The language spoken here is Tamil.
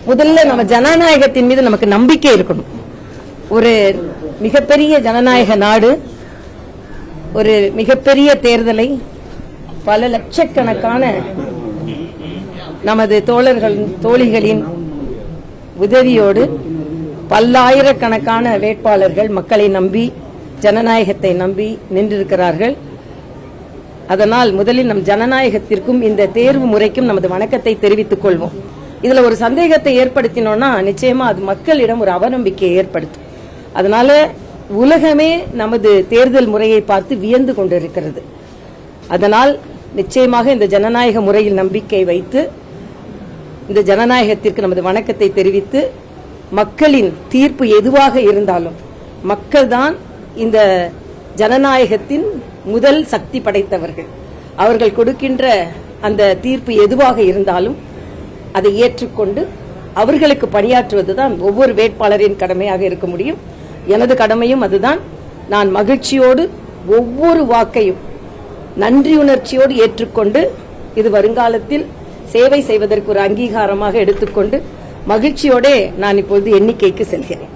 முதல்ல நம்ம ஜனநாயகத்தின் மீது நமக்கு நம்பிக்கை இருக்கணும். ஒரு மிகப்பெரிய ஜனநாயக நாடு, ஒரு மிகப்பெரிய தேர்தலை பல லட்சக்கணக்கான நமது தோழர்கள் தோழிகளின் உதவியோடு பல்லாயிரக்கணக்கான வேட்பாளர்கள் மக்களை நம்பி ஜனநாயகத்தை நம்பி நின்றிருக்கிறார்கள். அதனால் முதலில் நம் ஜனநாயகத்திற்கும் இந்த தேர்வு முறைக்கும் நமது வணக்கத்தை தெரிவித்துக் கொள்வோம். இதுல ஒரு சந்தேகத்தை ஏற்படுத்தினோம்னா நிச்சயமா அது மக்களிடம் ஒரு அவநம்பிக்கையை ஏற்படுத்தும். அதனால உலகமே நமது தேர்தல் முறையை பார்த்து வியந்து கொண்டிருக்கிறது. அதனால் நிச்சயமாக இந்த ஜனநாயக முறையில் நம்பிக்கை வைத்து இந்த ஜனநாயகத்திற்கு நமது வணக்கத்தை தெரிவித்து, மக்களின் தீர்ப்பு எதுவாக இருந்தாலும் மக்கள் தான் இந்த ஜனநாயகத்தின் முதல் சக்தி படைத்தவர்கள். அவர்கள் கொடுக்கின்ற அந்த தீர்ப்பு எதுவாக இருந்தாலும் அதை ஏற்றுக்கொண்டு அவர்களுக்கு பணியாற்றுவதுதான் ஒவ்வொரு வேட்பாளரின் கடமையாக இருக்க முடியும். எனது கடமையும் அதுதான். நான் மகிழ்ச்சியோடு ஒவ்வொரு வாக்கையும் நன்றியுணர்ச்சியோடு ஏற்றுக்கொண்டு இது வருங்காலத்தில் சேவை செய்வதற்கு ஒரு அங்கீகாரமாக எடுத்துக்கொண்டு மகிழ்ச்சியோட நான் இப்பொழுது எண்ணிக்கைக்கு செல்கிறேன்.